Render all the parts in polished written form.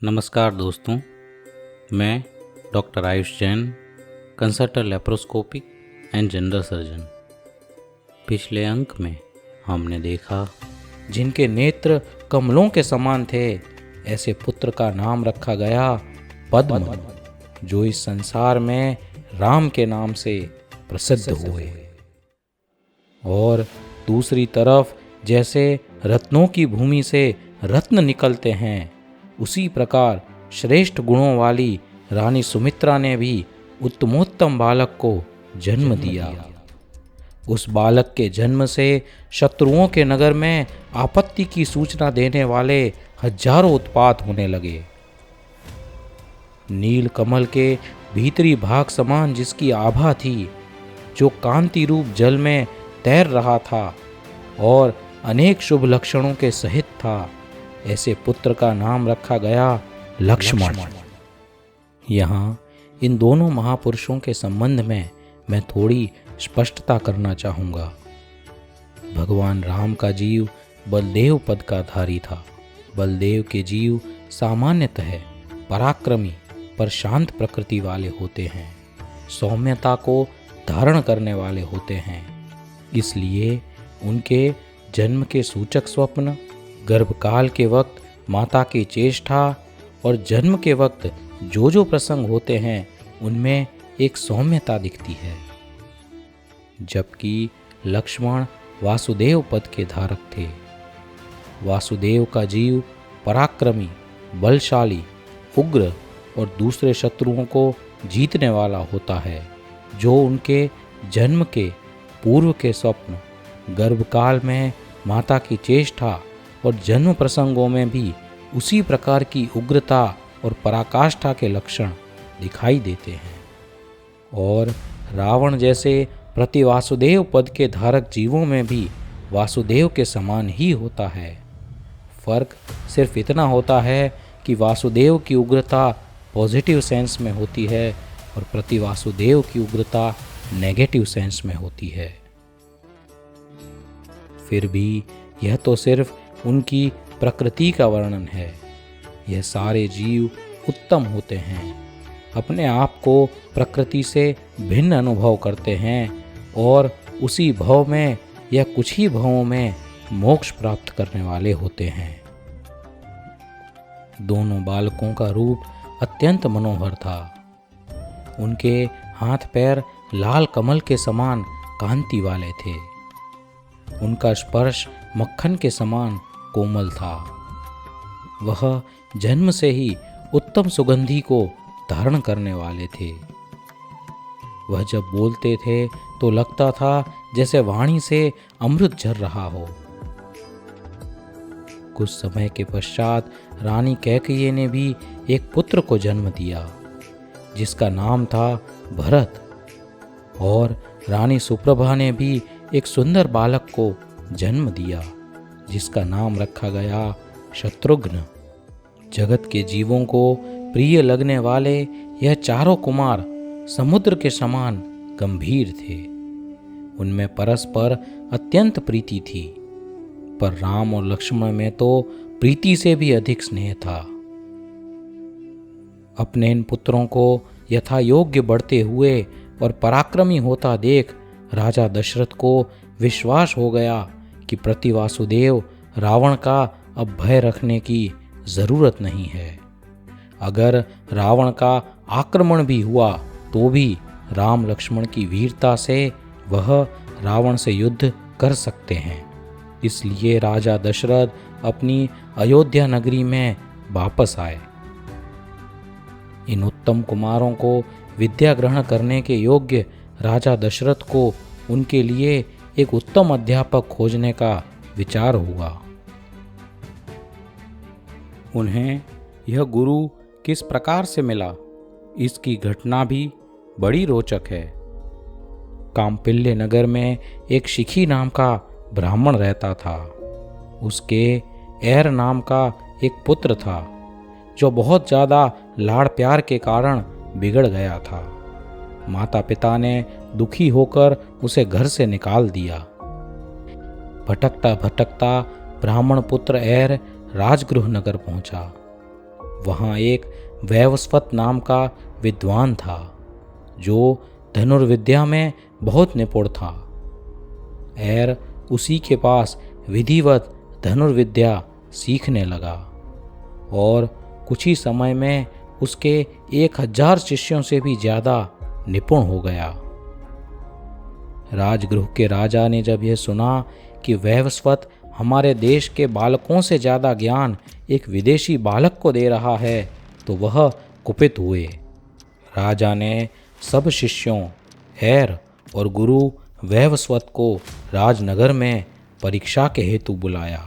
नमस्कार दोस्तों, मैं doctor Ayush Jain, consultant laparoscopic and general surgeon. पिछले अंक में हमने देखा जिनके नेत्र कमलों के समान थे, ऐसे पुत्र का नाम रखा गया पद्म, जो इस संसार में राम के नाम से प्रसिद्ध हुए। और दूसरी तरफ जैसे रत्नों की भूमि से रत्न निकलते हैं, उसी प्रकार श्रेष्ठ गुणों वाली रानी सुमित्रा ने भी उत्तमोत्तम बालक को जन्म दिया। उस बालक के जन्म से शत्रुओं के नगर में आपत्ति की सूचना देने वाले हजारों उत्पात होने लगे। नील कमल के भीतरी भाग समान जिसकी आभा थी, जो कांति रूप जल में तैर रहा था और अनेक शुभ लक्षणों के सहित था, ऐसे पुत्र का नाम रखा गया लक्ष्मण। यहाँ इन दोनों महापुरुषों के संबंध में मैं थोड़ी स्पष्टता करना चाहूँगा। भगवान राम का जीव बलदेव पद का धारी था। बलदेव के जीव सामान्यतः पराक्रमी पर शांत प्रकृति वाले होते हैं, सौम्यता को धारण करने वाले होते हैं। इसलिए उनके जन्म के सूचक स्वप्न, गर्भकाल के वक्त माता की चेष्टा और जन्म के वक्त जो जो प्रसंग होते हैं, उनमें एक सौम्यता दिखती है। जबकि लक्ष्मण वासुदेव पद के धारक थे। वासुदेव का जीव पराक्रमी, बलशाली, उग्र और दूसरे शत्रुओं को जीतने वाला होता है, जो उनके जन्म के पूर्व के स्वप्न, गर्भकाल में माता की चेष्टा और जन्म प्रसंगों में भी उसी प्रकार की उग्रता और पराकाष्ठा के लक्षण दिखाई देते हैं। और रावण जैसे प्रति वासुदेव पद के धारक जीवों में भी वासुदेव के समान ही होता है। फर्क सिर्फ इतना होता है कि वासुदेव की उग्रता पॉजिटिव सेंस में होती है और प्रति वासुदेव की उग्रता नेगेटिव सेंस में होती है। फिर भी यह तो सिर्फ उनकी प्रकृति का वर्णन है। यह सारे जीव उत्तम होते हैं, अपने आप को प्रकृति से भिन्न अनुभव करते हैं और उसी भव में या कुछ ही भवों में मोक्ष प्राप्त करने वाले होते हैं। दोनों बालकों का रूप अत्यंत मनोहर था। उनके हाथ पैर लाल कमल के समान कांति वाले थे। उनका स्पर्श मक्खन के समान कोमल था। वह जन्म से ही उत्तम सुगंधि को धारण करने वाले थे। वह जब बोलते थे तो लगता था जैसे वाणी से अमृत झर रहा हो। कुछ समय के पश्चात रानी कैकेयी ने भी एक पुत्र को जन्म दिया, जिसका नाम था भरत। और रानी सुप्रभा ने भी एक सुंदर बालक को जन्म दिया, जिसका नाम रखा गया शत्रुघ्न। जगत के जीवों को प्रिय लगने वाले यह चारों कुमार समुद्र के समान गंभीर थे। उनमें परस्पर अत्यंत प्रीति थी, पर राम और लक्ष्मण में तो प्रीति से भी अधिक स्नेह था। अपने इन पुत्रों को यथा योग्य बढ़ते हुए और पराक्रमी होता देख राजा दशरथ को विश्वास हो गया कि प्रति वासुदेव रावण का अब भय रखने की जरूरत नहीं है। अगर रावण का आक्रमण भी हुआ तो भी राम लक्ष्मण की वीरता से वह रावण से युद्ध कर सकते हैं। इसलिए राजा दशरथ अपनी अयोध्या नगरी में वापस आए। इन उत्तम कुमारों को विद्या ग्रहण करने के योग्य राजा दशरथ को उनके लिए एक उत्तम अध्यापक खोजने का विचार हुआ। उन्हें यह गुरु किस प्रकार से मिला, इसकी घटना भी बड़ी रोचक है। काम्पिल्य नगर में एक शिखी नाम का ब्राह्मण रहता था। उसके एर नाम का एक पुत्र था, जो बहुत ज़्यादा लाड़ प्यार के कारण बिगड़ गया था। माता पिता ने दुखी होकर उसे घर से निकाल दिया। भटकता भटकता ब्राह्मण पुत्र एर राजगृह नगर पहुंचा। वहाँ एक वैवस्वत नाम का विद्वान था जो धनुर्विद्या में बहुत निपुण था। एर उसी के पास विधिवत धनुर्विद्या सीखने लगा और कुछ ही समय में उसके 1000 शिष्यों से भी ज़्यादा निपुण हो गया। राजगृह के राजा ने जब यह सुना कि वैवस्वत हमारे देश के बालकों से ज़्यादा ज्ञान एक विदेशी बालक को दे रहा है तो वह कुपित हुए। राजा ने सब शिष्यों, एर और गुरु वैवस्वत को राजनगर में परीक्षा के हेतु बुलाया।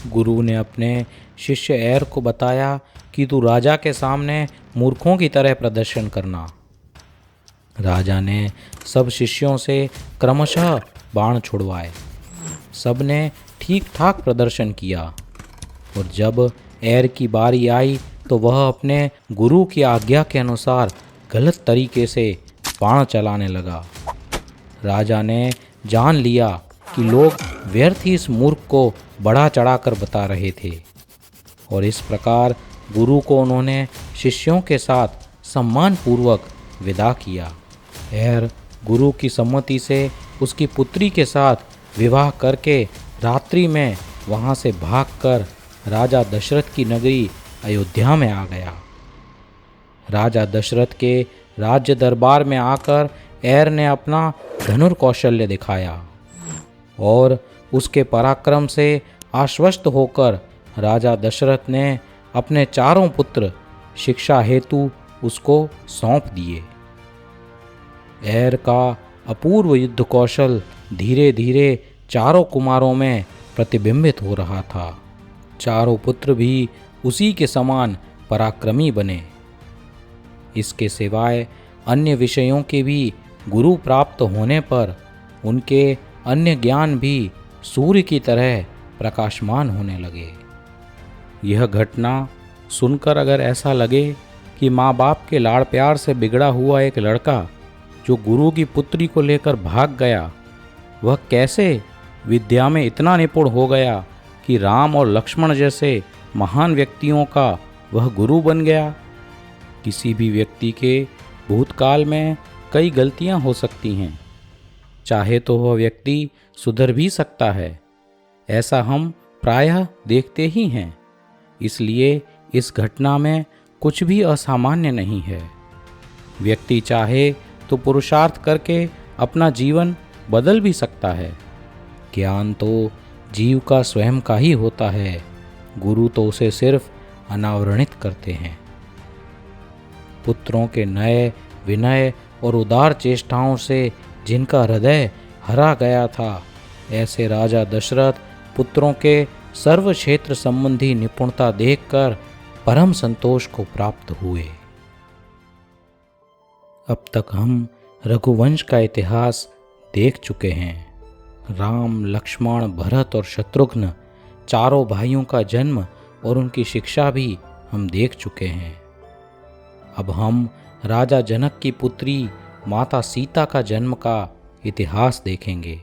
गुरु ने अपने शिष्य एर को बताया कि तू राजा के सामने मूर्खों की तरह प्रदर्शन करना। राजा ने सब शिष्यों से क्रमशः बाण छुड़वाए। सब ने ठीक ठाक प्रदर्शन किया और जब एर की बारी आई तो वह अपने गुरु की आज्ञा के अनुसार गलत तरीके से बाण चलाने लगा। राजा ने जान लिया कि लोग व्यर्थ ही इस मूर्ख को बढ़ा चढ़ाकर बता रहे थे और इस प्रकार गुरु को उन्होंने शिष्यों के साथ सम्मानपूर्वक विदा किया। एर गुरु की सम्मति से उसकी पुत्री के साथ विवाह करके रात्रि में वहाँ से भागकर राजा दशरथ की नगरी अयोध्या में आ गया। राजा दशरथ के राज्य दरबार में आकर एर ने अपना धनुर्कौशल्य दिखाया और उसके पराक्रम से आश्वस्त होकर राजा दशरथ ने अपने 4 पुत्र शिक्षा हेतु उसको सौंप दिए। एर का अपूर्व युद्ध कौशल धीरे धीरे 4 कुमारों में प्रतिबिंबित हो रहा था। 4 पुत्र भी उसी के समान पराक्रमी बने। इसके सिवाय अन्य विषयों के भी गुरु प्राप्त होने पर उनके अन्य ज्ञान भी सूर्य की तरह प्रकाशमान होने लगे। यह घटना सुनकर अगर ऐसा लगे कि माँ बाप के लाड़ प्यार से बिगड़ा हुआ एक लड़का जो गुरु की पुत्री को लेकर भाग गया, वह कैसे विद्या में इतना निपुण हो गया कि राम और लक्ष्मण जैसे महान व्यक्तियों का वह गुरु बन गया। किसी भी व्यक्ति के भूतकाल में कई गलतियां हो सकती हैं, चाहे तो वह व्यक्ति सुधर भी सकता है, ऐसा हम प्रायः देखते ही हैं। इसलिए इस घटना में कुछ भी असामान्य नहीं है। व्यक्ति चाहे तो पुरुषार्थ करके अपना जीवन बदल भी सकता है। ज्ञान तो जीव का स्वयं का ही होता है, गुरु तो उसे सिर्फ अनावरणित करते हैं। पुत्रों के नए विनय और उदार चेष्टाओं से जिनका हृदय हरा गया था, ऐसे राजा दशरथ पुत्रों के सर्व क्षेत्र संबंधी निपुणता देखकर परम संतोष को प्राप्त हुए। अब तक हम रघुवंश का इतिहास देख चुके हैं। राम, लक्ष्मण, भरत और शत्रुघ्न 4 भाइयों का जन्म और उनकी शिक्षा भी हम देख चुके हैं। अब हम राजा जनक की पुत्री माता सीता का जन्म का इतिहास देखेंगे।